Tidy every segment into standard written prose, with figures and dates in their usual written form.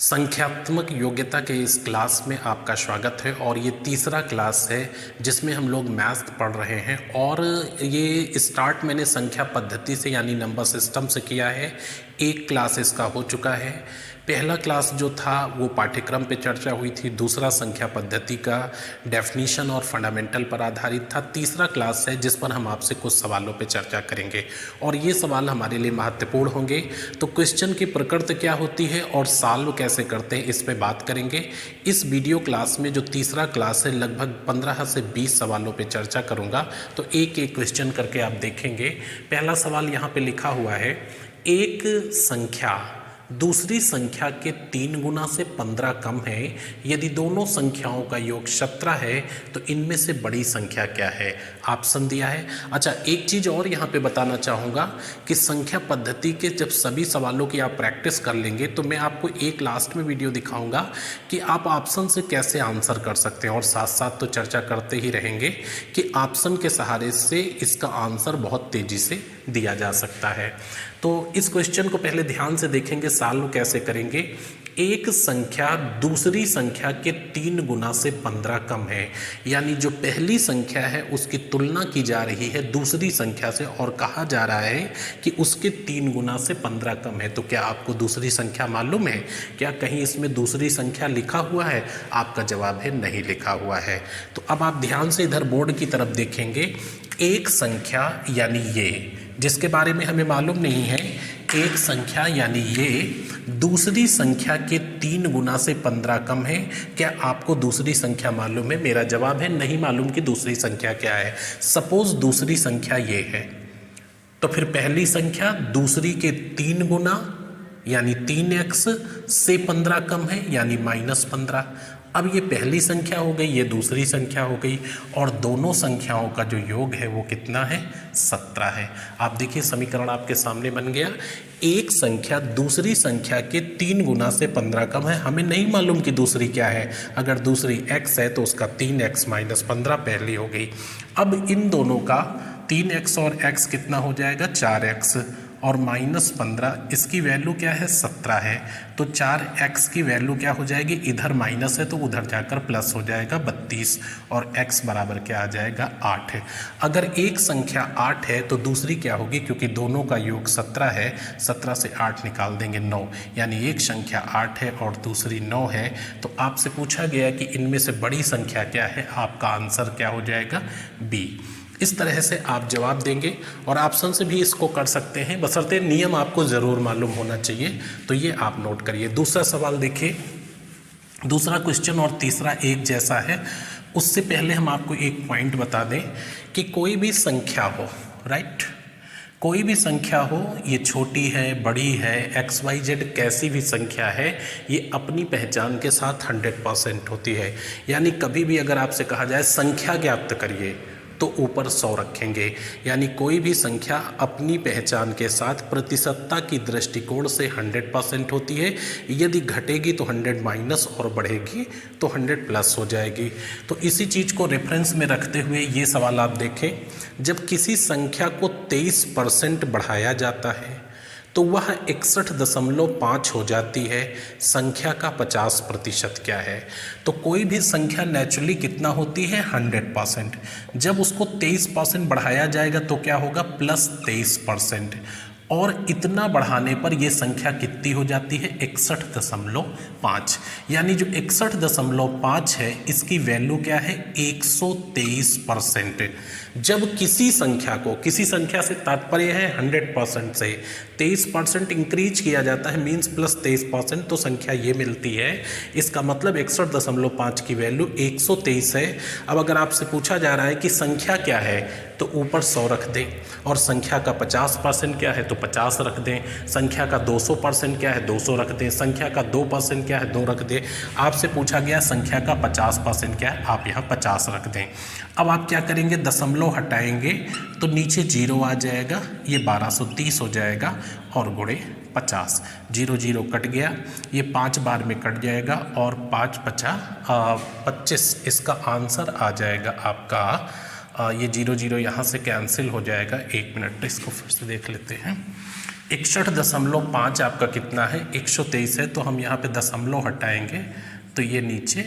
संख्यात्मक योग्यता के इस क्लास में आपका स्वागत है और ये तीसरा क्लास है जिसमें हम लोग मैथ पढ़ रहे हैं। और ये स्टार्ट मैंने संख्या पद्धति से यानी नंबर सिस्टम से किया है। एक क्लास इसका हो चुका है। पहला क्लास जो था वो पाठ्यक्रम पे चर्चा हुई थी, दूसरा संख्या पद्धति का डेफिनीशन और फंडामेंटल पर आधारित था। तीसरा क्लास है जिस पर हम आपसे कुछ सवालों पे चर्चा करेंगे और ये सवाल हमारे लिए महत्वपूर्ण होंगे। तो क्वेश्चन की प्रकृति क्या होती है और सॉल्व कैसे करते हैं, इस पे बात करेंगे। इस वीडियो क्लास में जो तीसरा क्लास है लगभग 15 से 20 सवालों पे चर्चा करूँगा। तो एक एक क्वेश्चन करके आप देखेंगे। पहला सवाल यहाँ पे लिखा हुआ है, एक संख्या दूसरी संख्या के 3 गुना से 15 कम है। यदि दोनों संख्याओं का योग 17 है तो इनमें से बड़ी संख्या क्या है? ऑप्शन दिया है। अच्छा, एक चीज़ और यहाँ पे बताना चाहूँगा कि संख्या पद्धति के जब सभी सवालों की आप प्रैक्टिस कर लेंगे तो मैं आपको एक लास्ट में वीडियो दिखाऊंगा कि आप ऑप्शन से कैसे आंसर कर सकते हैं, और साथ साथ तो चर्चा करते ही रहेंगे कि ऑप्शन के सहारे से इसका आंसर बहुत तेज़ी से दिया जा सकता है। तो इस क्वेश्चन को पहले ध्यान से देखेंगे, सॉल्व कैसे करेंगे। एक संख्या दूसरी संख्या के 3 गुना से 15 कम है, यानी जो पहली संख्या है उसकी तुलना की जा रही है दूसरी संख्या से और कहा जा रहा है कि उसके 3 गुना से 15 कम है। तो क्या आपको दूसरी संख्या मालूम है? क्या कहीं इसमें दूसरी संख्या लिखा हुआ है? आपका जवाब है नहीं लिखा हुआ है। तो अब आप ध्यान से इधर बोर्ड की तरफ देखेंगे। एक संख्या यानी ये, जिसके बारे में हमें मालूम नहीं है, एक संख्या यानी ये दूसरी संख्या के 3 गुना से 15 कम है। क्या आपको दूसरी संख्या मालूम है? मेरा जवाब है नहीं मालूम कि दूसरी संख्या क्या है। सपोज दूसरी संख्या ये है, तो फिर पहली संख्या दूसरी के 3 गुना यानी 3x से 15 कम है यानी -15। अब ये पहली संख्या हो गई, ये दूसरी संख्या हो गई, और दोनों संख्याओं का जो योग है वो कितना है? 17 है। आप देखिए समीकरण आपके सामने बन गया। एक संख्या दूसरी संख्या के 3 गुना से 15 कम है। हमें नहीं मालूम कि दूसरी क्या है। अगर दूसरी x है तो उसका 3x - 15 पहली हो गई। अब इन दोनों का 3x और x कितना हो जाएगा? 4x और -15, इसकी वैल्यू क्या है? 17 है। तो 4x की वैल्यू क्या हो जाएगी? इधर माइनस है तो उधर जाकर प्लस हो जाएगा 32, और x बराबर क्या आ जाएगा? 8 है। अगर एक संख्या 8 है तो दूसरी क्या होगी? क्योंकि दोनों का योग 17 है, 17 से 8 निकाल देंगे 9, यानी एक संख्या 8 है और दूसरी 9 है। तो आपसे पूछा गया कि इनमें से बड़ी संख्या क्या है? आपका आंसर क्या हो जाएगा? बी। इस तरह से आप जवाब देंगे और ऑप्शन से भी इसको कर सकते हैं, बशर्ते नियम आपको ज़रूर मालूम होना चाहिए। तो ये आप नोट करिए। दूसरा सवाल देखिए। दूसरा क्वेश्चन और तीसरा एक जैसा है। उससे पहले हम आपको एक पॉइंट बता दें कि कोई भी संख्या हो, राइट, कोई भी संख्या हो, ये छोटी है, बड़ी है, XYZ कैसी भी संख्या है, ये अपनी पहचान के साथ 100% होती है। यानी कभी भी अगर आपसे कहा जाए संख्या ज्ञात करिए तो ऊपर 100 रखेंगे। यानी कोई भी संख्या अपनी पहचान के साथ प्रतिशतता की दृष्टिकोण से 100% होती है। यदि घटेगी तो 100 माइनस और बढ़ेगी तो 100 प्लस हो जाएगी। तो इसी चीज़ को रेफरेंस में रखते हुए ये सवाल आप देखें। जब किसी संख्या को 23% बढ़ाया जाता है तो वह 61.5 हो जाती है। संख्या का 50% क्या है? तो कोई भी संख्या नेचुरली कितना होती है? 100%। जब उसको 23% बढ़ाया जाएगा तो क्या होगा? +23%। और इतना बढ़ाने पर यह संख्या कितनी हो जाती है? 61.5। यानी जो 61.5 है इसकी वैल्यू क्या है? 123%। जब किसी संख्या को, किसी संख्या से तात्पर्य है 100% से 23% इंक्रीज किया जाता है, मीन्स +23%, तो संख्या ये मिलती है। इसका मतलब 61.5 की वैल्यू 123 है। अब अगर आपसे पूछा जा रहा है कि संख्या क्या है तो ऊपर 100 रख दें, और संख्या का 50% क्या है तो 50 रख दें। संख्या का 200% क्या है? 200 रख दें। संख्या का 2% क्या है? 2 रख दें। आपसे पूछा गया संख्या का 50% क्या है? आप यहाँ 50 रख दें। अब आप क्या करेंगे? दशमलव हटाएंगे तो नीचे 0 आ जाएगा, ये 1230 हो जाएगा, और गुणे 50। 0 0 कट गया, ये 5 बार में कट जाएगा, और 5 × 25 इसका आंसर आ जाएगा आपका। ये 0 0 यहाँ से कैंसिल हो जाएगा। 1 मिनट इसको फिर से देख लेते हैं। 61.5 आपका कितना है, 123 है, तो हम यहाँ पे दशमलव हटाएंगे तो ये नीचे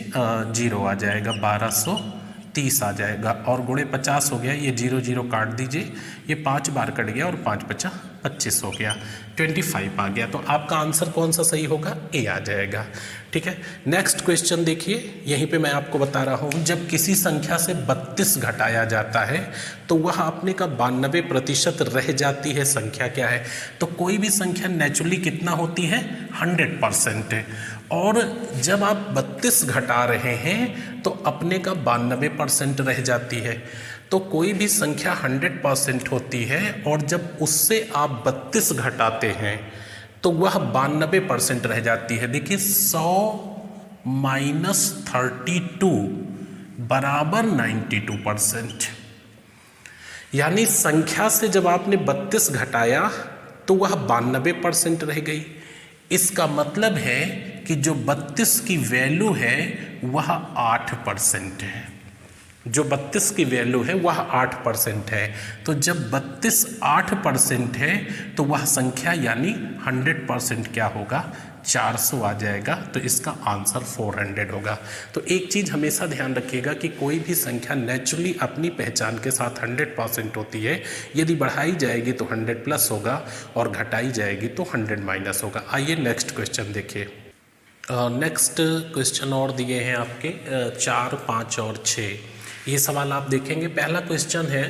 0 आ जाएगा, 1230 आ जाएगा, और गुणे 50 हो गया, ये 0 0 काट दीजिए, ये 5 बार कट गया और 5 5 25 हो गया, 25 आ गया। तो आपका आंसर कौन सा सही होगा, ए आ जाएगा। ठीक है, नेक्स्ट क्वेश्चन देखिए, यहीं पे मैं आपको बता रहा हूँ, जब किसी संख्या से 32 घटाया जाता है तो वह अपने का 92% रह जाती है, संख्या क्या है। तो कोई भी संख्या नेचुरली कितना होती है, 100% है, और जब आप 32 घटा रहे हैं तो अपने का 92% रह जाती है। तो कोई भी संख्या 100% होती है और जब उससे आप 32 घटाते हैं तो वह 92% रह जाती है। देखिए 100 माइनस 32 बराबर 92%, यानी संख्या से जब आपने 32 घटाया तो वह 92% रह गई। इसका मतलब है कि जो 32 की वैल्यू है वह 8% है, जो 32 की वैल्यू है वह 8% है। तो जब 32 8% है तो वह संख्या यानी 100% क्या होगा, 400 आ जाएगा। तो इसका आंसर 400 होगा। तो एक चीज़ हमेशा ध्यान रखिएगा कि कोई भी संख्या नेचुरली अपनी पहचान के साथ 100% होती है। यदि बढ़ाई जाएगी तो 100 प्लस होगा और घटाई जाएगी तो 100 माइनस होगा। आइए नेक्स्ट क्वेश्चन देखिए। नेक्स्ट क्वेश्चन और दिए हैं आपके 4, 5 और 6। ये सवाल आप देखेंगे। पहला क्वेश्चन है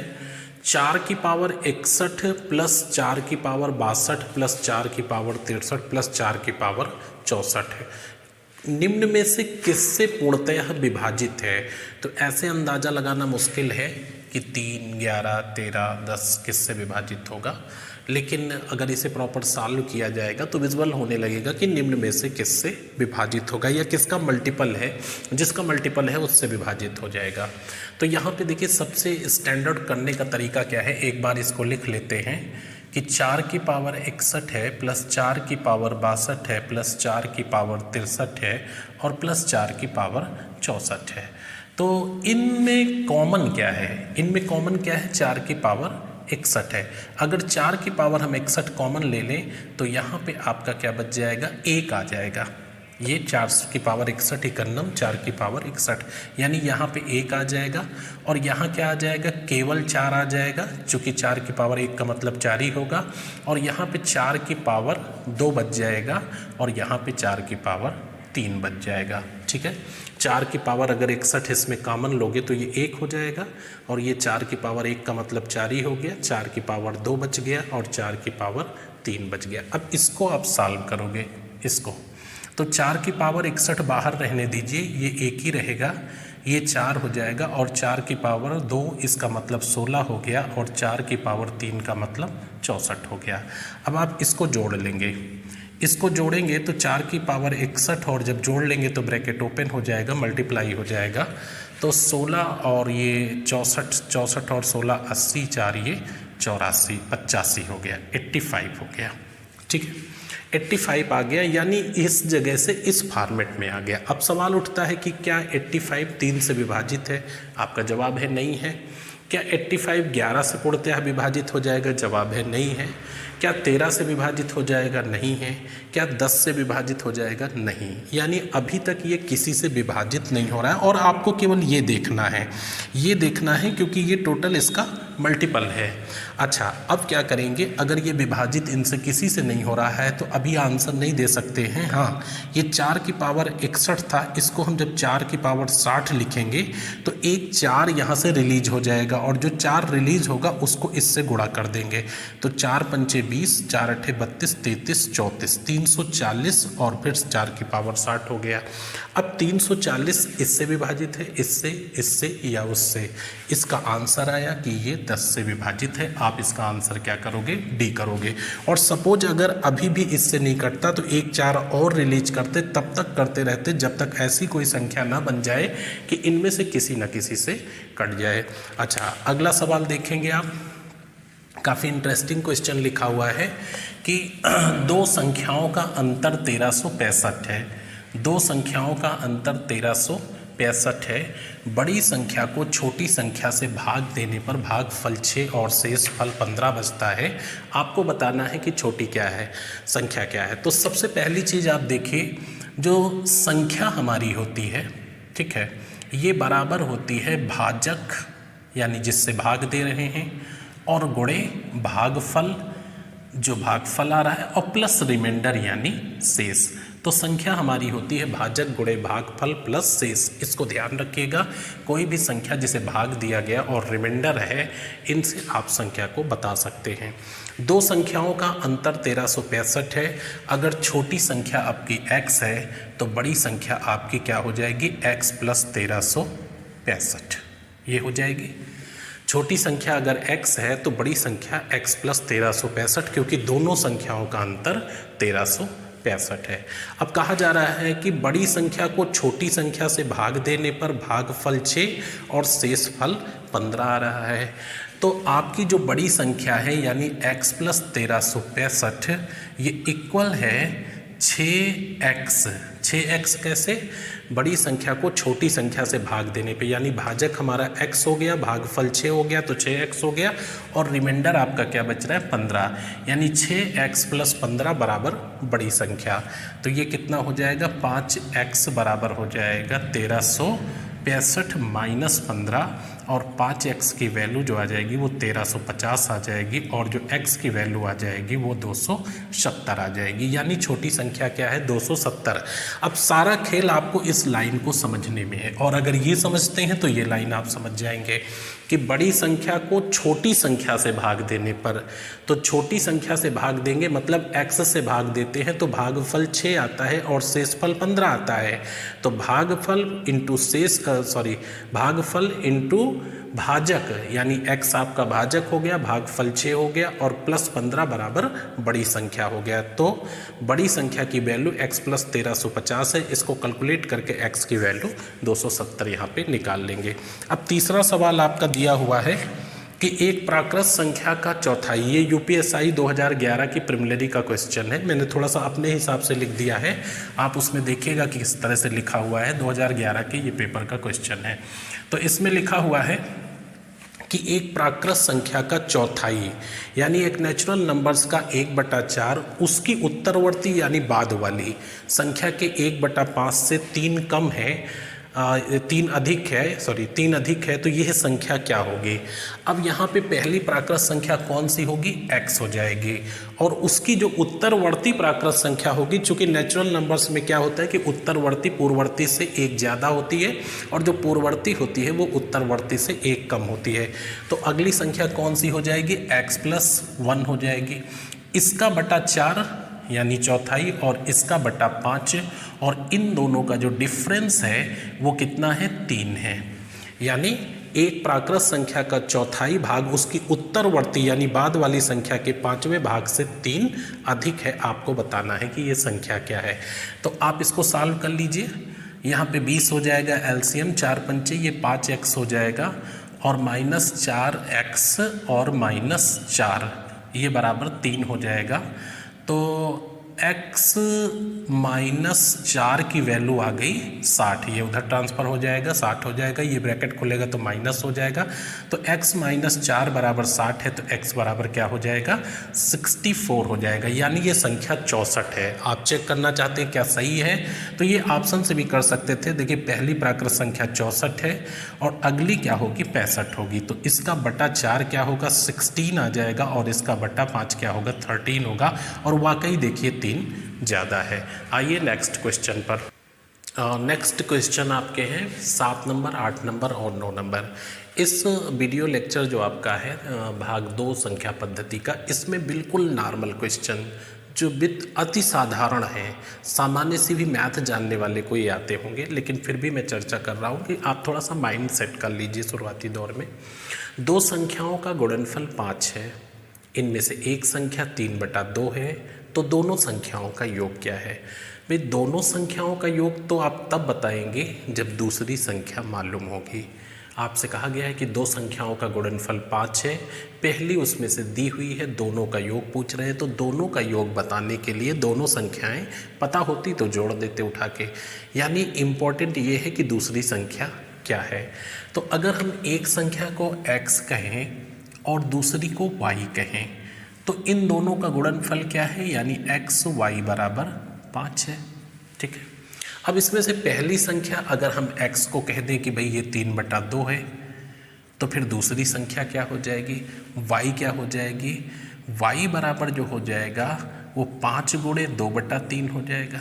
4 की पावर 61 प्लस 4 की पावर 62 प्लस 4 की पावर 63 प्लस 4 की पावर 64 है। निम्न में से किससे पूर्णतः विभाजित है। तो ऐसे अंदाज़ा लगाना मुश्किल है कि 3, 11, 13, 10 किससे विभाजित होगा, लेकिन अगर इसे प्रॉपर सॉल्व किया जाएगा तो विजुअल होने लगेगा कि निम्न में से किससे विभाजित होगा या किसका मल्टीपल है, जिसका मल्टीपल है उससे विभाजित हो जाएगा। तो यहाँ पे देखिए सबसे स्टैंडर्ड करने का तरीका क्या है, एक बार इसको लिख लेते हैं कि 4 की पावर 61 है प्लस 4 की पावर 62 है प्लस 4 की पावर 63 है और प्लस 4 की पावर 64 है। तो इनमें कॉमन क्या है, इनमें कॉमन क्या है, 4 की पावर 61 है। अगर 4 की पावर हम 61 कॉमन ले लें तो यहाँ पे आपका क्या बच जाएगा, 1 आ जाएगा। ये 4 की पावर 61 इकन्नम 4 की पावर 61, यानी यहाँ पे 1 आ जाएगा और यहाँ क्या आ जाएगा, केवल 4 आ जाएगा, चूँकि 4 की पावर 1 का मतलब 4 ही होगा। और यहाँ पे 4 की पावर 2 बच जाएगा और यहाँ पे 4 की पावर 3 बच जाएगा। ठीक है, 4 की पावर अगर 61 इसमें कॉमन लोगे तो ये 1 हो जाएगा और ये 4 की पावर 1 का मतलब 4 ही हो गया, 4 की पावर 2 बच गया और 4 की पावर 3 बच गया। अब इसको आप सॉल्व करोगे इसको, तो 4 की पावर 61 बाहर रहने दीजिए, ये 1 ही रहेगा, ये 4 हो जाएगा और 4 की पावर 2 इसका मतलब 16 हो गया और 4 की पावर 3 का मतलब 64 हो गया। अब आप इसको जोड़ लेंगे, इसको जोड़ेंगे तो 4 की पावर 61 और जब जोड़ लेंगे तो ब्रैकेट ओपन हो जाएगा, मल्टीप्लाई हो जाएगा। तो 16 और ये 64, 64 और 16 80, 4 ये 84, 85 हो गया, 85 हो गया। ठीक है, 85 आ गया, यानी इस जगह से इस फॉर्मेट में आ गया। अब सवाल उठता है कि क्या 85 3 से विभाजित है। आपका जवाब है नहीं है। क्या 85 11 से पूर्णतः विभाजित हो जाएगा, जवाब है नहीं है। क्या 13 से विभाजित हो जाएगा, नहीं है। क्या 10 से विभाजित हो जाएगा, नहीं। यानी अभी तक ये किसी से विभाजित नहीं हो रहा है और आपको केवल ये देखना है, ये देखना है क्योंकि ये टोटल इसका मल्टीपल है। अच्छा, अब क्या करेंगे, अगर ये विभाजित इनसे किसी से नहीं हो रहा है तो अभी आंसर नहीं दे सकते हैं। हाँ, ये 4 की पावर 61 था, इसको हम जब 4 की पावर 60 लिखेंगे तो एक 4 यहाँ से रिलीज हो जाएगा और जो 4 रिलीज होगा उसको इससे गुणा कर देंगे। तो 4 पंचे 20, 4 अठे 32, 33, 34, 340 और फिर 4 की पावर 60 हो गया। अब 340 इससे विभाजित है, इससे, इससे या उससे। इसका आंसर आया कि ये 10 से विभाजित है। आप इसका आंसर क्या करोगे, डी करोगे। और सपोज अगर अभी भी इससे नहीं कटता तो एक 4 और रिलीज करते, तब तक करते रहते जब तक ऐसी कोई संख्या ना बन जाए कि इनमें से किसी न किसी से कट जाए। अच्छा, अगला सवाल देखेंगे आप। काफ़ी इंटरेस्टिंग क्वेश्चन लिखा हुआ है कि दो संख्याओं का अंतर 1365 है। दो संख्याओं का अंतर 1365 65 है। बड़ी संख्या को छोटी संख्या से भाग देने पर भागफल 6 और शेष फल 15 बचता है। आपको बताना है कि छोटी क्या है, संख्या क्या है। तो सबसे पहली चीज़ आप देखिए, जो संख्या हमारी होती है, ठीक है, ये बराबर होती है भाजक यानी जिससे भाग दे रहे हैं, और गुणे भागफल जो भागफल आ रहा है, और प्लस रिमाइंडर यानी शेष। तो संख्या हमारी होती है भाजक गुणे भागफल प्लस शेष। इसको ध्यान रखिएगा, कोई भी संख्या जिसे भाग दिया गया और रिमाइंडर है, इनसे आप संख्या को बता सकते हैं। दो संख्याओं का अंतर 1365 है। अगर छोटी संख्या आपकी x है तो बड़ी संख्या आपकी क्या हो जाएगी, x प्लस 1365 ये हो जाएगी। छोटी संख्या अगर x है तो बड़ी संख्या x प्लस 1365, क्योंकि दोनों संख्याओं का अंतर 1365 है। अब कहा जा रहा है कि बड़ी संख्या को छोटी संख्या से भाग देने पर भागफल 6 और शेष फल 15 आ रहा है। तो आपकी जो बड़ी संख्या है यानी x प्लस 1365 ये इक्वल है 6x। 6x कैसे, बड़ी संख्या को छोटी संख्या से भाग देने पे, यानी भाजक हमारा x हो गया, भागफल 6 हो गया तो 6x हो गया, और रिमाइंडर आपका क्या बच रहा है 15, यानी 6x प्लस 15 बराबर बड़ी संख्या। तो ये कितना हो जाएगा, 5x बराबर हो जाएगा 1365 माइनस 15, और 5x की वैल्यू जो आ जाएगी वो 1350 आ जाएगी, और जो x की वैल्यू आ जाएगी वो 270 आ जाएगी, यानी छोटी संख्या क्या है 270। अब सारा खेल आपको इस लाइन को समझने में है, और अगर ये समझते हैं तो ये लाइन आप समझ जाएंगे कि बड़ी संख्या को छोटी संख्या से भाग देने पर, तो छोटी संख्या से भाग देंगे मतलब x से भाग देते हैं तो भागफल 6 आता है और शेषफल 15 आता है। तो भागफल इंटू भागफल इंटू भाजक, यानी x आपका भाजक हो गया, भागफल 6 हो गया, और प्लस 15 बराबर बड़ी संख्या हो गया। तो बड़ी संख्या की वैल्यू x प्लस 1350 है। इसको कैलकुलेट करके x की वैल्यू 270 यहाँ पे निकाल लेंगे। अब तीसरा सवाल आपका दिया हुआ है कि एक प्राकृत संख्या का चौथाई, ये यूपीएसआई 2011 की प्रिलिमिनरी का क्वेश्चन है। मैंने थोड़ा सा अपने हिसाब से लिख दिया है, आप उसमें देखिएगा कि किस तरह से लिखा हुआ है। 2011 के ये पेपर का क्वेश्चन है। तो इसमें लिखा हुआ है कि एक प्राकृत संख्या का चौथाई यानी एक नेचुरल नंबर्स का 1/4 उसकी उत्तरवर्ती यानी बाद वाली संख्या के 1/5 से 3 कम है, 3 अधिक है, तो यह संख्या क्या होगी। अब यहाँ पे पहली प्राकृत संख्या कौन सी होगी, x हो जाएगी, और उसकी जो उत्तरवर्ती प्राकृत संख्या होगी, चूंकि नेचुरल नंबर्स में क्या होता है कि उत्तरवर्ती पूर्ववर्ती से 1 ज़्यादा होती है, और जो पूर्ववर्ती होती है वो उत्तरवर्ती से 1 कम होती है। तो अगली संख्या कौन सी हो जाएगी, x प्लस 1 हो जाएगी। इसका बटा 4 यानी चौथाई, और इसका बटा 5, और इन दोनों का जो डिफरेंस है वो कितना है, 3 है। यानी एक प्राकृत संख्या का चौथाई भाग उसकी उत्तरवर्ती यानी बाद वाली संख्या के 5वें भाग से 3 अधिक है। आपको बताना है कि ये संख्या क्या है। तो आप इसको सॉल्व कर लीजिए। यहाँ पे 20 हो जाएगा एलसीएम, 4 पंचे ये 5x हो जाएगा, और माइनस 4x और माइनस 4 ये बराबर 3 हो जाएगा। तो x माइनस 4 की वैल्यू आ गई 60, ये उधर ट्रांसफ़र हो जाएगा, 60 हो जाएगा, ये ब्रैकेट खुलेगा तो माइनस हो जाएगा। तो x माइनस 4 बराबर 60 है, तो x बराबर क्या हो जाएगा, 64 हो जाएगा, यानी ये संख्या 64 है। आप चेक करना चाहते हैं क्या सही है, तो ये ऑप्शन से भी कर सकते थे। देखिए पहली प्राकृत संख्या 64 है और अगली क्या होगी, 65 होगी, तो इसका बटा 4 क्या होगा, 16 आ जाएगा, और इसका बटा 5 क्या होगा, 13 होगा, और वाकई देखिए 3 ज़्यादा है। आइए नेक्स्ट क्वेश्चन पर। नेक्स्ट क्वेश्चन आपके हैं 7 नंबर, 8 नंबर और 9 नंबर। इस वीडियो लेक्चर जो आपका है भाग 2 संख्या पद्धति का, इसमें बिल्कुल नॉर्मल क्वेश्चन जो अति साधारण है, सामान्य सी भी मैथ जानने वाले को ये आते होंगे, लेकिन फिर भी मैं चर्चा कर रहा हूँ कि आप थोड़ा सा माइंड सेट कर लीजिए शुरुआती दौर में। 2 संख्याओं का गुणनफल 5 है, इनमें से एक संख्या 3/2 है, तो दोनों संख्याओं का योग क्या है। भाई दोनों संख्याओं का योग तो आप तब बताएंगे जब दूसरी संख्या मालूम होगी। आपसे कहा गया है कि दो संख्याओं का गुणनफल 5 है, पहली उसमें से दी हुई है, दोनों का योग पूछ रहे हैं, तो दोनों का योग बताने के लिए दोनों संख्याएं पता होती तो जोड़ देते उठा के, यानी इम्पॉर्टेंट ये है कि दूसरी संख्या क्या है। तो अगर हम एक संख्या को x कहें और दूसरी को y कहें तो इन दोनों का गुणनफल क्या है, यानी x y बराबर 5 है। ठीक है, अब इसमें से पहली संख्या अगर हम x को कह दें कि भाई ये 3/2 है, तो फिर दूसरी संख्या क्या हो जाएगी, y क्या हो जाएगी, y बराबर जो हो जाएगा वो 5 गुणे 2/3 हो जाएगा,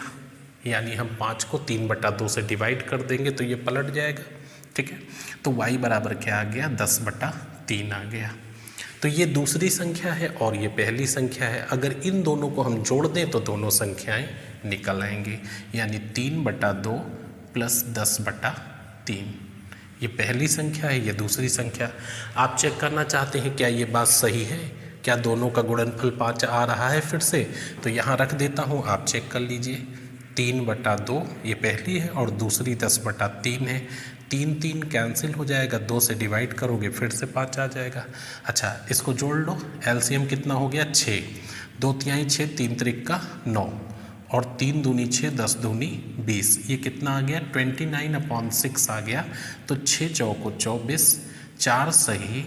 यानी हम 5 को 3/2 से डिवाइड कर देंगे तो ये पलट जाएगा। ठीक है, तो y बराबर क्या आ गया, 10/3 आ गया। तो ये दूसरी संख्या है और ये पहली संख्या है, अगर इन दोनों को हम जोड़ दें तो दोनों संख्याएं निकल आएंगी, यानी 3/2 प्लस 10/3। ये पहली संख्या है, ये दूसरी संख्या। आप चेक करना चाहते हैं क्या ये बात सही है, क्या दोनों का गुणनफल 5 आ रहा है फिर से, तो यहाँ रख देता हूँ, आप चेक कर लीजिए। 3/2 ये पहली है और दूसरी 10/3 है, 3 कैंसिल हो जाएगा, 2 से डिवाइड करोगे फिर से 5 आ जाएगा। अच्छा, इसको जोड़ लो, एलसीएम कितना हो गया, 6, 2 तिहाई 6, 3 त्रिक 9 और 3 दूनी 6, 10 दूनी 20, ये कितना आ गया, 29/6 आ गया। तो 6 चौको 24, 4 सही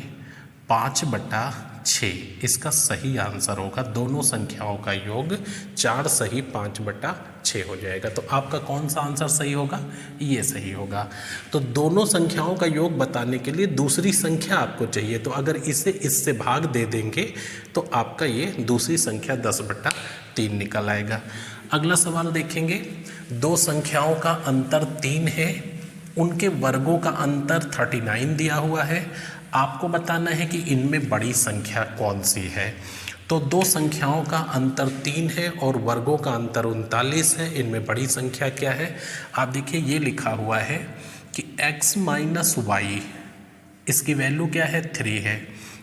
5/6 इसका सही आंसर होगा। दोनों संख्याओं का योग 4 सही 5/6 हो जाएगा। तो आपका कौन सा आंसर सही होगा, ये सही होगा। तो दोनों संख्याओं का योग बताने के लिए दूसरी संख्या आपको चाहिए, तो अगर इसे इससे भाग दे देंगे तो आपका ये दूसरी संख्या 10/3 निकल आएगा। अगला सवाल देखेंगे, दो संख्याओं का अंतर 3 है, उनके वर्गों का अंतर 39 दिया हुआ है, आपको बताना है कि इनमें बड़ी संख्या कौन सी है। तो दो संख्याओं का अंतर 3 है और वर्गों का अंतर 39 है, इनमें बड़ी संख्या क्या है। आप देखिए ये लिखा हुआ है कि x माइनस वाई, इसकी वैल्यू क्या है, 3 है,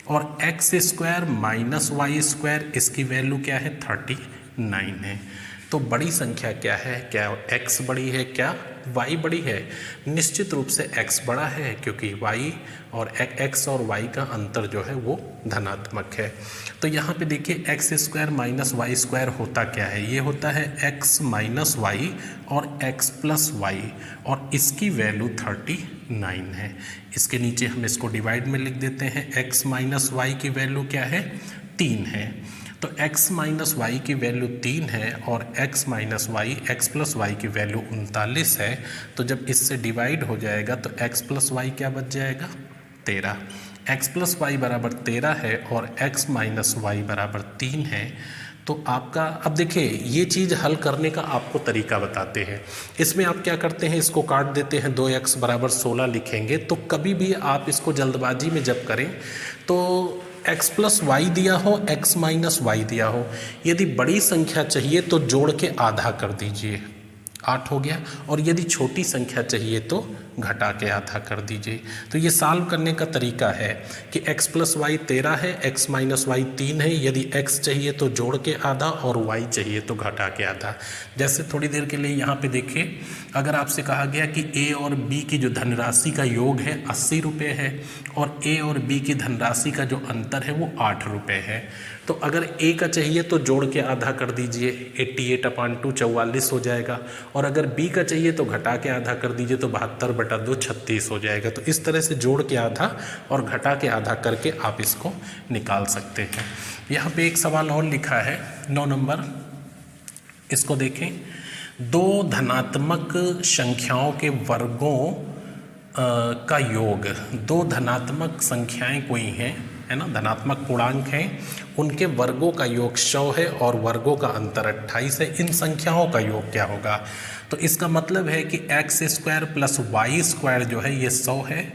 और x² माइनस वाई स्क्वायर, इसकी वैल्यू क्या है, 39 है। तो बड़ी संख्या क्या है, क्या x बड़ी है, क्या y बड़ी है। निश्चित रूप से x बड़ा है, क्योंकि y और x और y का अंतर जो है वो धनात्मक है। तो यहाँ पे देखिए x² माइनस वाई स्क्वायर होता क्या है, ये होता है x माइनस वाई और x प्लस वाई, और इसकी वैल्यू 39 है। इसके नीचे हम इसको डिवाइड में लिख देते हैं, x माइनस वाई की वैल्यू क्या है, 3 है। तो x माइनस वाई की वैल्यू 3 है और x minus y, x plus y की वैल्यू 39 है। तो जब इससे डिवाइड हो जाएगा तो x प्लस वाई क्या बच जाएगा, 13। x प्लस वाई बराबर 13 है और x माइनस वाई बराबर 3 है। तो आपका, अब देखिए ये चीज़ हल करने का आपको तरीका बताते हैं। इसमें आप क्या करते हैं, इसको काट देते हैं, 2x बराबर 16 लिखेंगे। तो कभी भी आप इसको जल्दबाजी में जब करें तो x प्लस वाई दिया हो, x माइनस वाई दिया हो, यदि बड़ी संख्या चाहिए तो जोड़ के आधा कर दीजिए, 8 हो गया, और यदि छोटी संख्या चाहिए तो घटा के आधा कर दीजिए। तो ये सॉल्व करने का तरीका है कि x प्लस वाई 13 है, x माइनस वाई 3 है, यदि x चाहिए तो जोड़ के आधा और y चाहिए तो घटा के आधा। जैसे थोड़ी देर के लिए यहाँ पे देखिए, अगर आपसे कहा गया कि a और b की जो धनराशि का योग है 80 रुपये है और a और b की धनराशि का जो अंतर है वो 8 रुपये है, तो अगर a का चाहिए तो जोड़ के आधा कर दीजिए, 88/2 44 हो जाएगा, और अगर b का चाहिए तो घटा के आधा कर दीजिए, तो 72/2 36 हो जाएगा। तो इस तरह से जोड़ के आधा और घटा के आधा करके आप इसको निकाल सकते हैं। यहाँ पे एक सवाल और लिखा है 9 नंबर, इसको देखें, दो धनात्मक संख्याओं के वर्गों का योग, दो धनात्मक संख्याएं कोई हैं, है ना, धनात्मक पूर्णांक हैं, उनके वर्गों का योग 100 है और वर्गों का अंतर 28 है। इन संख्याओं का योग क्या होगा, तो इसका मतलब है कि x² प्लस वाई स्क्वायर जो है ये 100 है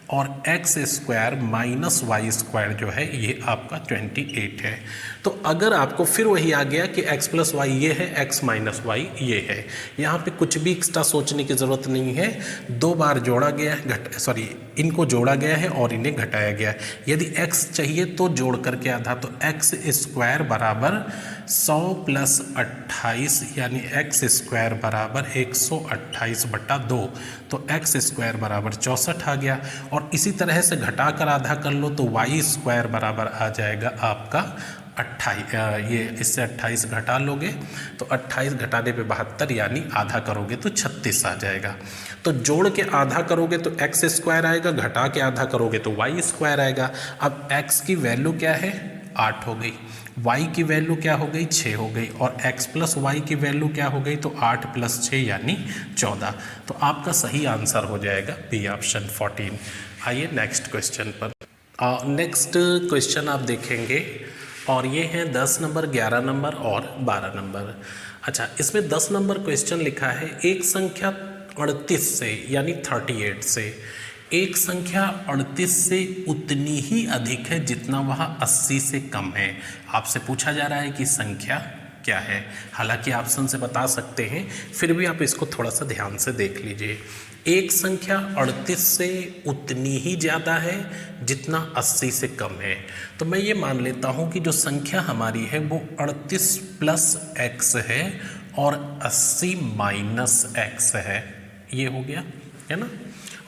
और x² माइनस वाई स्क्वायर जो है ये आपका 28 है। तो अगर आपको फिर वही आ गया कि x प्लस वाई ये है, x माइनस वाई ये है, यहाँ पे कुछ भी एक्स्ट्रा सोचने की ज़रूरत नहीं है, 2 बार जोड़ा गया है, इनको जोड़ा गया है और इन्हें घटाया गया है। यदि x चाहिए तो जोड़ करके आधा, तो x² बराबर 100 प्लस 28 यानी एक्स स्क्वायर बराबर 128/2, तो एक्स स्क्वायर बराबर 64 आ गया। और इसी तरह से घटा कर आधा कर लो तो वाई स्क्वायर बराबर आ जाएगा आपका 28, ये इससे 28 घटा लोगे तो 28 घटाने पे 72 यानी आधा करोगे तो 36 आ जाएगा। तो जोड़ के आधा करोगे तो एक्स स्क्वायर आएगा, घटा के आधा करोगे तो वाई स्क्वायर आएगा। अब एक्स की वैल्यू क्या है 8 हो गई, वाई की वैल्यू क्या हो गई 6 हो गई, और x प्लस वाई की वैल्यू क्या हो गई तो 8 प्लस 6 यानी 14। तो आपका सही आंसर हो जाएगा बी ऑप्शन 14। आइए नेक्स्ट क्वेश्चन पर। नेक्स्ट क्वेश्चन आप देखेंगे और ये हैं 10 नंबर, 11 नंबर और 12 नंबर। अच्छा, इसमें 10 नंबर क्वेश्चन लिखा है एक संख्या 38 से यानी 38 से, एक संख्या 38 से उतनी ही अधिक है जितना वह 80 से कम है। आपसे पूछा जा रहा है कि संख्या क्या है। हालांकि ऑप्शन से बता सकते हैं, फिर भी आप इसको थोड़ा सा ध्यान से देख लीजिए। एक संख्या 38 से उतनी ही ज़्यादा है जितना 80 से कम है। तो मैं ये मान लेता हूँ कि जो संख्या हमारी है वो 38 प्लस एक्स है और 80 माइनस एक्स है। ये हो गया है ना।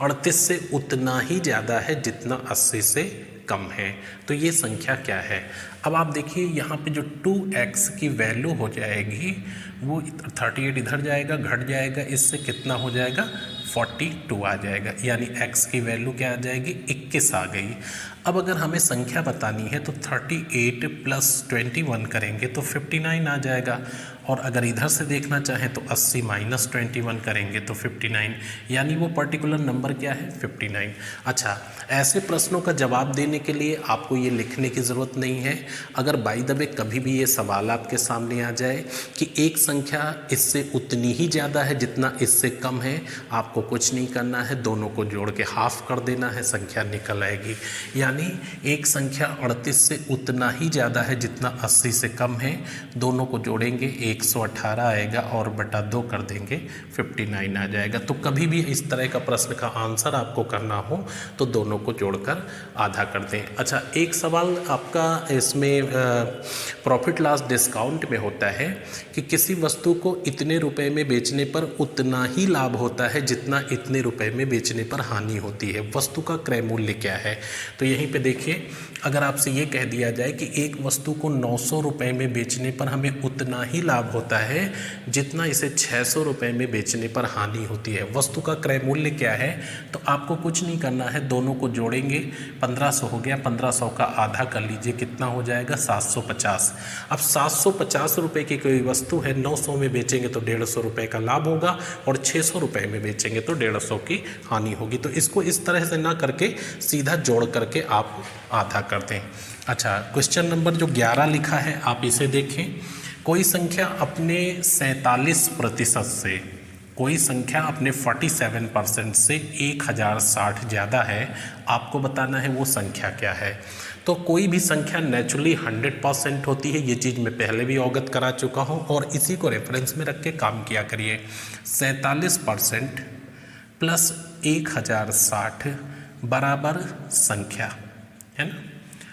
38 से उतना ही ज़्यादा है जितना 80 से कम है। तो ये संख्या क्या है। अब आप देखिए यहाँ पे जो 2x की वैल्यू हो जाएगी वो 38 इधर जाएगा, घट जाएगा, इससे कितना हो जाएगा 42 आ जाएगा, यानी x की वैल्यू क्या आ जाएगी 21 आ गई। अब अगर हमें संख्या बतानी है तो 38 प्लस 21 करेंगे तो 59 आ जाएगा, और अगर इधर से देखना चाहें तो 80 माइनस 21 करेंगे तो 59, यानी वो पर्टिकुलर नंबर क्या है 59। अच्छा, ऐसे प्रश्नों का जवाब देने के लिए आपको ये लिखने की ज़रूरत नहीं है। अगर बाय द वे कभी भी ये सवाल आपके सामने आ जाए कि एक संख्या इससे उतनी ही ज़्यादा है जितना इससे कम है, आपको कुछ नहीं करना है, दोनों को जोड़ के हाफ कर देना है, संख्या निकल आएगी। यानी एक संख्या 38 से उतना ही ज़्यादा है जितना 80 से कम है, दोनों को जोड़ेंगे 118 आएगा और बटा 2 कर देंगे 59 आ जाएगा। तो कभी भी इस तरह का प्रश्न का आंसर आपको करना हो तो दोनों को जोड़कर आधा कर दें। अच्छा, एक सवाल आपका इसमें प्रॉफिट लॉस डिस्काउंट में होता है कि किसी वस्तु को इतने रुपए में बेचने पर उतना ही लाभ होता है जितना इतने रुपए में बेचने पर हानि होती है। वस्तु का क्रय मूल्य क्या है। तो यहीं पे देखिए, अगर आपसे ये कह दिया जाए कि एक वस्तु को 900 रुपये में बेचने पर हमें उतना ही लाभ होता है जितना इसे 600 रुपये में बेचने पर हानि होती है, वस्तु का क्रय मूल्य क्या है, तो आपको कुछ नहीं करना है, दोनों को जोड़ेंगे। 1500 हो गया, 1500 का आधा कर लीजिए, कितना हो जाएगा 750। अब 750 रुपये की कोई वस्तु है, 900 में बेचेंगे तो 150 रुपये का लाभ होगा, और 600 रुपये में बेचेंगे तो 150 की हानि होगी। तो इसको इस तरह से ना करके सीधा जोड़ करके आप आधा कर दें। अच्छा, क्वेश्चन नंबर जो 11 लिखा है आप इसे देखें। कोई संख्या अपने 47% से, कोई संख्या अपने 47% से 1060 ज़्यादा है, आपको बताना है वो संख्या क्या है। तो कोई भी संख्या नेचुरली 100% होती है, ये चीज़ मैं पहले भी अवगत करा चुका हूँ, और इसी को रेफरेंस में रख के काम किया करिए। 47% प्लस 1060 बराबर संख्या है ना।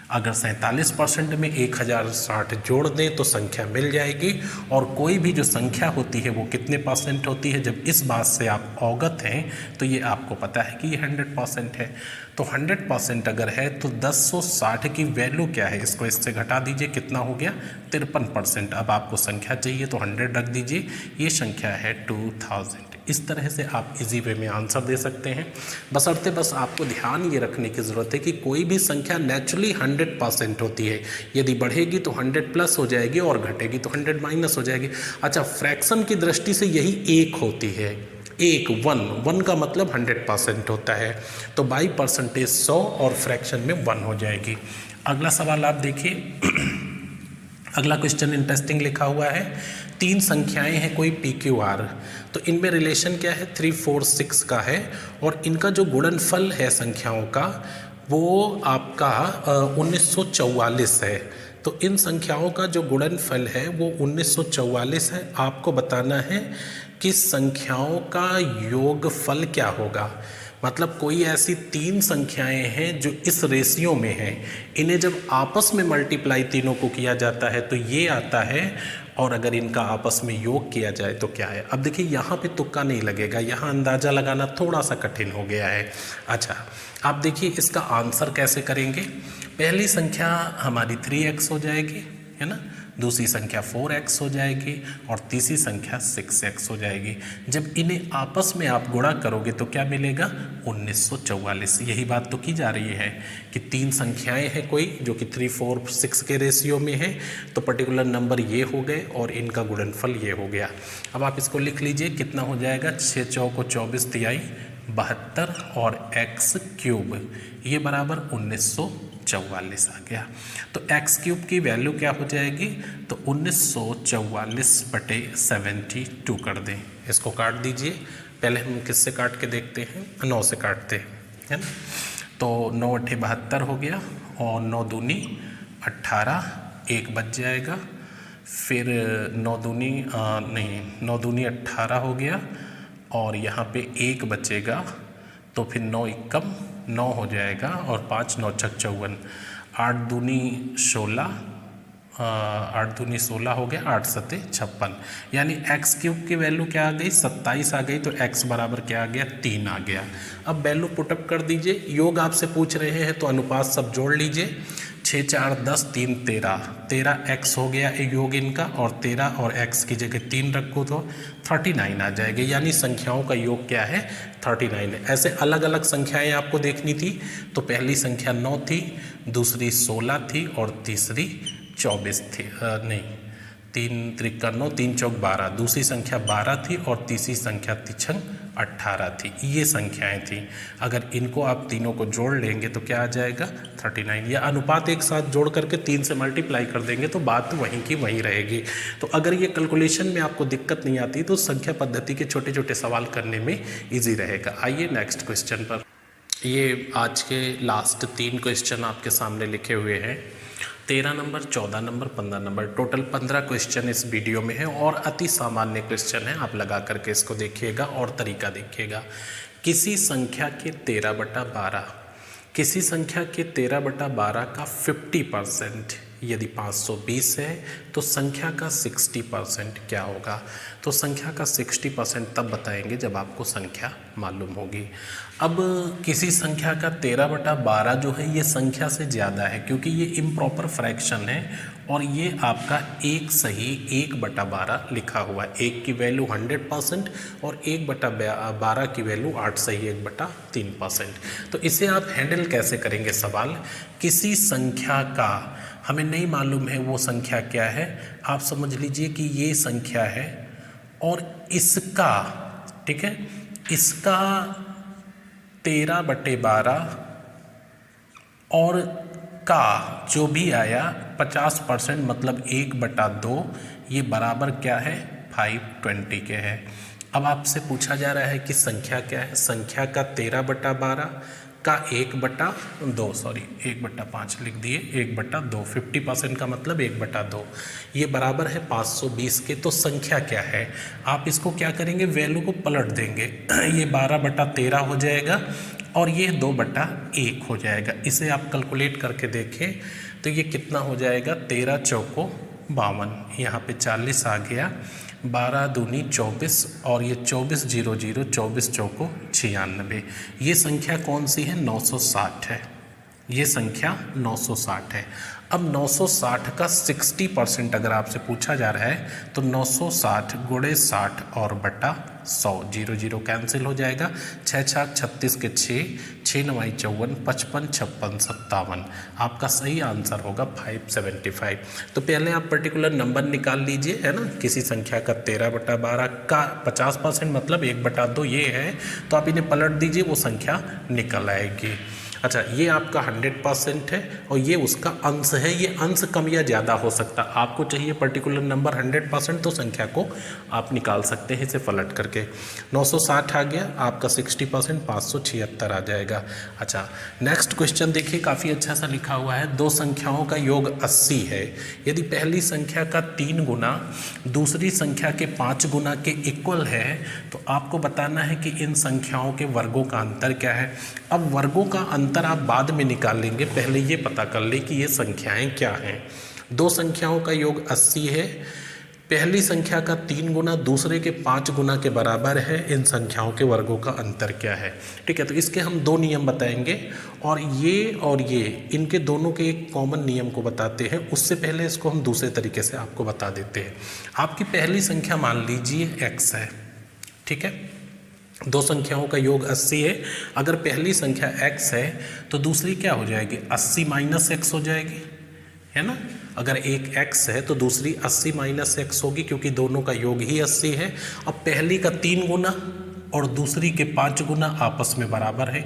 अगर 47% में 1060 जोड़ दें तो संख्या मिल जाएगी। और कोई भी जो संख्या होती है वो कितने परसेंट होती है, जब इस बात से आप अवगत हैं तो ये आपको पता है कि ये 100% है। तो 100% अगर है तो 1060 की वैल्यू क्या है, इसको इससे घटा दीजिए, कितना हो गया 53%। अब आपको संख्या चाहिए तो 100 रख दीजिए, ये संख्या है 2000। इस तरह से आप इजी वे में आंसर दे सकते हैं। बस आपको ध्यान ये रखने की ज़रूरत है कि कोई भी संख्या नेचुरली 100% होती है, यदि बढ़ेगी तो 100 प्लस हो जाएगी और घटेगी तो 100 माइनस हो जाएगी। अच्छा, फ्रैक्शन की दृष्टि से यही एक होती है, एक 1 का मतलब 100% होता है, तो बाई परसेंटेज 100 और फ्रैक्शन में 1 हो जाएगी। अगला सवाल आप देखिए। अगला क्वेश्चन इंटरेस्टिंग लिखा हुआ है। 3 संख्याएं हैं कोई PQR, तो इनमें रिलेशन क्या है 3, 4, 6 का है, और इनका जो गुणनफल है संख्याओं का वो आपका 1944 है। तो इन संख्याओं का जो गुणनफल है वो 1944 है। आपको बताना है कि संख्याओं का योगफल क्या होगा। मतलब कोई ऐसी तीन संख्याएं हैं जो इस रेशियो में हैं, इन्हें जब आपस में मल्टीप्लाई तीनों को किया जाता है तो ये आता है, और अगर इनका आपस में योग किया जाए तो क्या है। अब देखिए यहाँ पे तुक्का नहीं लगेगा, यहाँ अंदाज़ा लगाना थोड़ा सा कठिन हो गया है। अच्छा, आप देखिए इसका आंसर कैसे करेंगे। पहली संख्या हमारी 3x हो जाएगी, है ना, दूसरी संख्या 4x हो जाएगी और तीसरी संख्या 6x हो जाएगी। जब इन्हें आपस में आप गुणा करोगे तो क्या मिलेगा, 1944। यही बात तो की जा रही है कि तीन संख्याएं हैं कोई जो कि 3, 4, 6 के रेशियो में है, तो पर्टिकुलर नंबर ये हो गए और इनका गुणनफल ये हो गया। अब आप इसको लिख लीजिए, कितना हो जाएगा, 6 चौको 24 तिहाई 72 और x क्यूब, ये बराबर 1944 आ गया। तो x क्यूब की वैल्यू क्या हो जाएगी, तो 1944/72 कर दें। इसको काट दीजिए, पहले हम किससे काट के देखते हैं, 9 से काटते हैं, है ना। तो 9 8 72 हो गया और 9 दूनी 18, 1 बच जाएगा। फिर 9 दूनी 18 हो गया और यहाँ पे 1 बचेगा, तो फिर 9 एकम 9 हो जाएगा और 5 9 छक 54, 8 दूनी 16, 8 दूनी 16 हो गया, 8 सते 56, यानी x क्यूब की वैल्यू क्या आ गई, 27 आ गई। तो x बराबर क्या आ गया, 3 आ गया। अब वैल्यू पुटअप कर दीजिए, योग आपसे पूछ रहे हैं तो अनुपात सब जोड़ लीजिए। 6 4 10 3 13 x हो गया योग इनका, और 13 और x की जगह 3 रखो तो 39 आ जाएगा, यानी संख्याओं का योग क्या है, 39 है। ऐसे अलग अलग संख्याएं आपको देखनी थी, तो पहली संख्या 9 थी, दूसरी 16 थी और तीसरी 24 थी, नहीं 3 त्रिका 9, 3 चौक 12, दूसरी संख्या 12 थी और तीसरी संख्या 3 18 थी। ये संख्याएं थी। अगर इनको आप तीनों को जोड़ लेंगे तो क्या आ जाएगा, 39, या अनुपात एक साथ जोड़ करके 3 से मल्टीप्लाई कर देंगे तो बात वहीं की वहीं रहेगी। तो अगर ये कैलकुलेशन में आपको दिक्कत नहीं आती तो संख्या पद्धति के छोटे छोटे सवाल करने में ईजी रहेगा। आइए नेक्स्ट क्वेश्चन पर। ये आज के लास्ट 3 क्वेश्चन आपके सामने लिखे हुए हैं। 13 number, 14 number, 15 number, total 15 question इस वीडियो में है और अति सामान्य क्वेश्चन है। आप लगा करके इसको देखिएगा और तरीका देखिएगा। किसी संख्या के 13/12, किसी संख्या के 13/12 का 50% यदि 520 है तो संख्या का 60% क्या होगा। तो संख्या का 60% तब बताएंगे जब आपको संख्या मालूम होगी। अब किसी संख्या का 13/12 जो है ये संख्या से ज़्यादा है, क्योंकि ये इम्प्रॉपर फ्रैक्शन है और ये आपका 1 सही 1/12 लिखा हुआ है। 1 की वैल्यू 100% और 1/12 की वैल्यू 8 सही 1/3%। तो इसे आप हैंडल कैसे करेंगे सवाल। किसी संख्या का हमें नहीं मालूम है वो संख्या क्या है, आप समझ लीजिए कि ये संख्या है और इसका, ठीक है, इसका 13/12 और का जो भी आया 50% मतलब 1/2, ये बराबर क्या है, 520 के है। अब आपसे पूछा जा रहा है कि संख्या क्या है। संख्या का 13/12 का 1/2, सॉरी 1/5 लिख दिए, 1/2, 50% का मतलब 1/2, ये बराबर है 520 के। तो संख्या क्या है, आप इसको क्या करेंगे, वैल्यू को पलट देंगे। ये 12/13 हो जाएगा और ये 2/1 हो जाएगा। इसे आप कैलकुलेट करके देखें तो ये कितना हो जाएगा, 13 चौको 52, यहाँ पे 40 आ गया, 12 दूनी 24 और ये 24 0 0, 24 चौको 96। ये संख्या कौन सी है, 960 है। ये संख्या 960 है। अब 960 का 60% अगर आपसे पूछा जा रहा है तो 960 गुणे 60 और बटा 100, 0 0 कैंसिल हो जाएगा। 6 6 36 के 6, 6 9 54, 55 56 57, आपका सही आंसर होगा 575। तो पहले आप पर्टिकुलर नंबर निकाल लीजिए, है ना। किसी संख्या का 13/12 का 50% मतलब 1/2 ये है, तो आप इन्हें पलट दीजिए, वो संख्या निकल आएगी। अच्छा, ये आपका 100% है और ये उसका अंश है। ये अंश कम या ज़्यादा हो सकता है। आपको चाहिए पर्टिकुलर नंबर 100%, तो संख्या को आप निकाल सकते हैं इसे पलट करके। 960 आ गया आपका 60%, 576 आ जाएगा। अच्छा, नेक्स्ट क्वेश्चन देखिए, काफ़ी अच्छा सा लिखा हुआ है। दो संख्याओं का योग 80 है। यदि पहली संख्या का 3 गुना दूसरी संख्या के 5 गुना के इक्वल है तो आपको बताना है कि इन संख्याओं के वर्गों का अंतर क्या है। अब वर्गों का अंतर आप बाद में निकाल लेंगे, पहले ये पता कर लें कि ये संख्याएं क्या हैं। दो संख्याओं का योग 80 है। पहली संख्या का 3 गुना दूसरे के 5 गुना के बराबर है। इन संख्याओं के वर्गों का अंतर क्या है। ठीक है, तो इसके हम 2 नियम बताएंगे और ये इनके दोनों के एक कॉमन नियम को बताते हैं। उससे पहले इसको हम दूसरे तरीके से आपको बता देते हैं। आपकी पहली संख्या मान लीजिए x है। ठीक है, दो संख्याओं का योग 80 है। अगर पहली संख्या x है तो दूसरी क्या हो जाएगी, 80 माइनस x हो जाएगी, है ना। अगर एक x है तो दूसरी 80 माइनस x होगी, क्योंकि दोनों का योग ही 80 है। अब पहली का 3 गुना और दूसरी के 5 गुना आपस में बराबर है।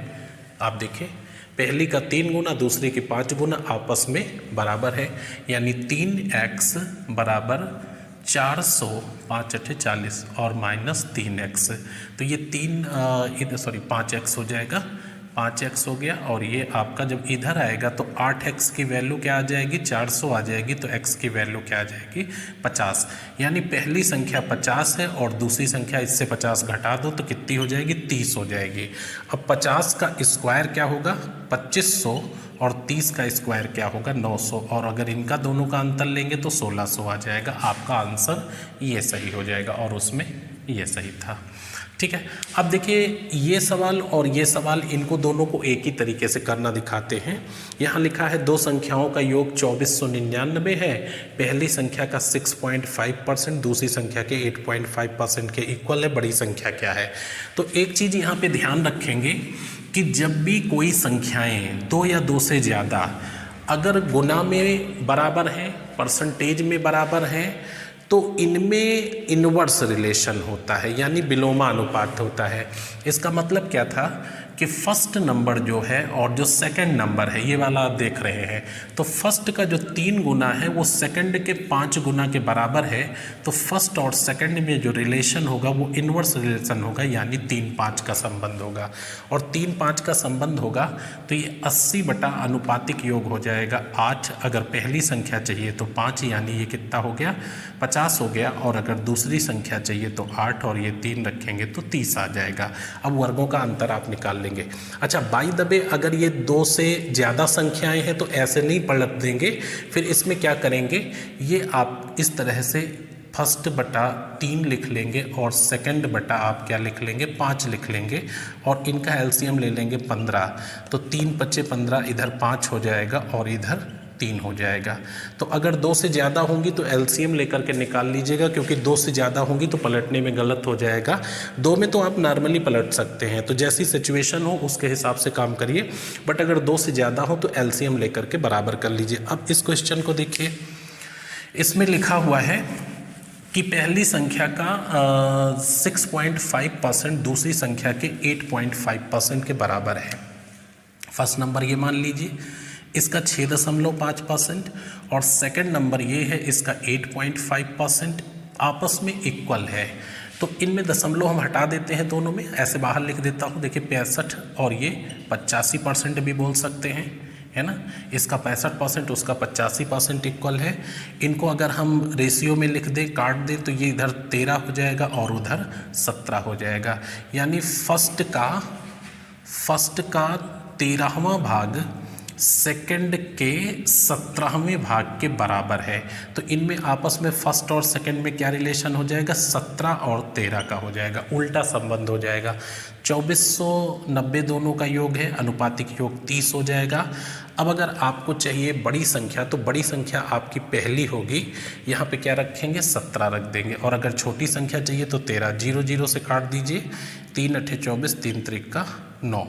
आप देखें, पहली का 3 गुना दूसरी के 5 गुना आपस में बराबर है, यानी 3x बराबर 400, 5 × 40 और माइनस 3x। तो ये 5x हो जाएगा, 5x हो गया। और ये आपका जब इधर आएगा तो 8x की वैल्यू क्या आ जाएगी, 400 आ जाएगी। तो x की वैल्यू क्या आ जाएगी, 50। यानी पहली संख्या 50 है और दूसरी संख्या इससे 50 घटा दो तो कितनी हो जाएगी, 30 हो जाएगी। अब 50 का स्क्वायर क्या होगा, 2500, और 30 का स्क्वायर क्या होगा, 900। और अगर इनका दोनों का अंतर लेंगे तो 1600 आ जाएगा। आपका आंसर ये सही हो जाएगा और उसमें ये सही था। ठीक है, अब देखिए ये सवाल और ये सवाल, इनको दोनों को एक ही तरीके से करना दिखाते हैं। यहाँ लिखा है दो संख्याओं का योग 2499 है। पहली संख्या का 6.5% दूसरी संख्या के 8.5% के इक्वल है। बड़ी संख्या क्या है। तो एक चीज़ यहाँ पे ध्यान रखेंगे कि जब भी कोई संख्याएं 2 या 2 से ज़्यादा अगर गुना में बराबर हैं, परसेंटेज में बराबर हैं, तो इनमें इन्वर्स रिलेशन होता है, यानी विलोमानुपात होता है। इसका मतलब क्या था कि फर्स्ट नंबर जो है और जो सेकंड नंबर है, ये वाला आप देख रहे हैं, तो फर्स्ट का जो 3 गुना है वो सेकंड के 5 गुना के बराबर है। तो फर्स्ट और सेकंड में जो रिलेशन होगा वो इन्वर्स रिलेशन होगा, यानी 3-5 का संबंध होगा। और 3-5 का संबंध होगा तो ये 80 बटा अनुपातिक योग हो जाएगा 8। अगर पहली संख्या चाहिए तो 5, यानी ये कितना हो गया, 50 हो गया। और अगर दूसरी संख्या चाहिए तो 8 और ये 3 रखेंगे तो 30 आ जाएगा। अब वर्गों का अंतर आप निकाल लेंगे। अच्छा, बाय द वे अगर ये 2 से ज़्यादा संख्याएं हैं तो ऐसे नहीं पलट देंगे, फिर इसमें क्या करेंगे, ये आप इस तरह से फर्स्ट बटा 3 लिख लेंगे और सेकंड बटा आप क्या लिख लेंगे, 5 लिख लेंगे। और इनका एलसीएम ले लेंगे 15। तो 3 × 15, इधर 5 हो जाएगा और इधर 3 हो जाएगा। तो अगर 2 से ज़्यादा होंगी तो एलसीएम लेकर के निकाल लीजिएगा, क्योंकि 2 से ज़्यादा होंगी तो पलटने में गलत हो जाएगा। 2 में तो आप नॉर्मली पलट सकते हैं, तो जैसी सिचुएशन हो उसके हिसाब से काम करिए। बट अगर 2 से ज़्यादा हो तो एलसीएम लेकर के बराबर कर लीजिए। अब इस क्वेश्चन को देखिए, इसमें लिखा हुआ है कि पहली संख्या का 6.5% दूसरी संख्या के 8.5% के बराबर है। फर्स्ट नंबर ये मान लीजिए, इसका 6.5% और सेकंड नंबर ये है, इसका 8.5% आपस में इक्वल है। तो इनमें दशमलव हम हटा देते हैं, दोनों में ऐसे बाहर लिख देता हूँ। देखिए 65 और ये 85% भी बोल सकते हैं, है ना। इसका 65% उसका 85% इक्वल है। इनको अगर हम रेशियो में लिख दें, काट दें, तो ये इधर 13 हो जाएगा और उधर 17 हो जाएगा। यानी फर्स्ट का 13वां भाग सेकंड के 17वें भाग के बराबर है। तो इनमें आपस में फर्स्ट और सेकंड में क्या रिलेशन हो जाएगा, 17 और 13 का हो जाएगा, उल्टा संबंध हो जाएगा। 2490 दोनों का योग है, अनुपातिक योग 30 हो जाएगा। अब अगर आपको चाहिए बड़ी संख्या, तो बड़ी संख्या आपकी पहली होगी, यहाँ पे क्या रखेंगे, 17 रख देंगे। और अगर छोटी संख्या चाहिए तो 13, 0 0 से काट दीजिए। 3 × 8 = 24, 3 × 3 = 9,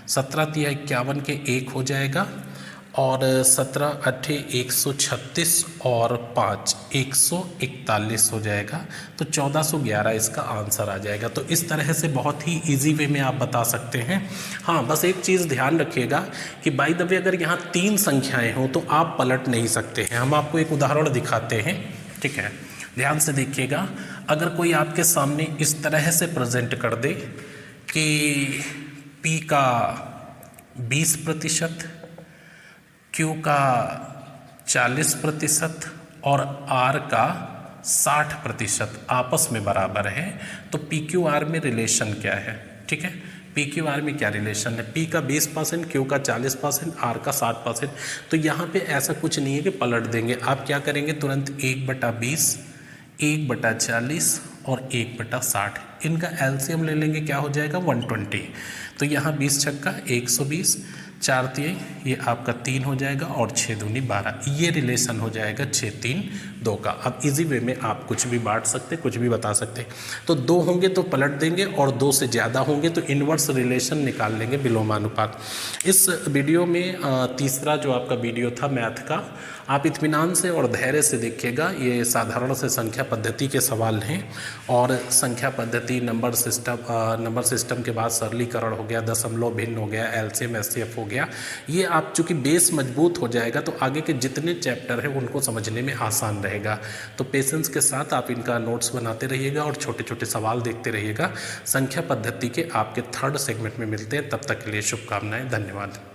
17 × 51 के 1 हो जाएगा। और 17 अट्ठे 136 और 5 141 हो जाएगा। तो 1411 इसका आंसर आ जाएगा। तो इस तरह से बहुत ही इजी वे में आप बता सकते हैं। हाँ, बस एक चीज़ ध्यान रखिएगा कि बाय द वे अगर यहाँ 3 संख्याएं हों तो आप पलट नहीं सकते हैं। हम आपको एक उदाहरण दिखाते हैं, ठीक है, ध्यान से देखिएगा। अगर कोई आपके सामने इस तरह से प्रेजेंट कर दे कि P का 20%, Q का 40% और R का 60% आपस में बराबर है, तो PQR में रिलेशन क्या है? ठीक है, PQR में क्या रिलेशन है? P का 20%, Q का 40%, R का 60%। तो यहाँ पे ऐसा कुछ नहीं है कि पलट देंगे। आप क्या करेंगे, तुरंत 1/20, 1/40 और 1/60 इनका एलसीएम ले लेंगे, क्या हो जाएगा 120। तो यहाँ 20 छक्का 120, 4 तिये ये आपका 3 हो जाएगा और 6 दूनी 12। ये रिलेशन हो जाएगा 6 3 2 का। अब इजी वे में आप कुछ भी बांट सकते, कुछ भी बता सकते। तो 2 होंगे तो पलट देंगे और 2 से ज़्यादा होंगे तो इन्वर्स रिलेशन निकाल लेंगे, विलोमानुपात। इस वीडियो में तीसरा जो आपका वीडियो था मैथ का, आप इत्मीनान से और धैर्य से देखिएगा। ये साधारण से संख्या पद्धति के सवाल हैं और संख्या पद्धति, नंबर सिस्टम के बाद सरलीकरण हो गया, दशमलव भिन्न हो गया, एलसीएम एचसीएफ हो गया। ये आप चूँकि बेस मजबूत हो जाएगा तो आगे के जितने चैप्टर हैं उनको समझने में आसान रहेगा। तो पेशेंस के साथ आप इनका नोट्स बनाते रहिएगा और छोटे छोटे सवाल देखते रहिएगा। संख्या पद्धति के आपके 3rd सेगमेंट में मिलते हैं। तब तक के लिए शुभकामनाएं। धन्यवाद।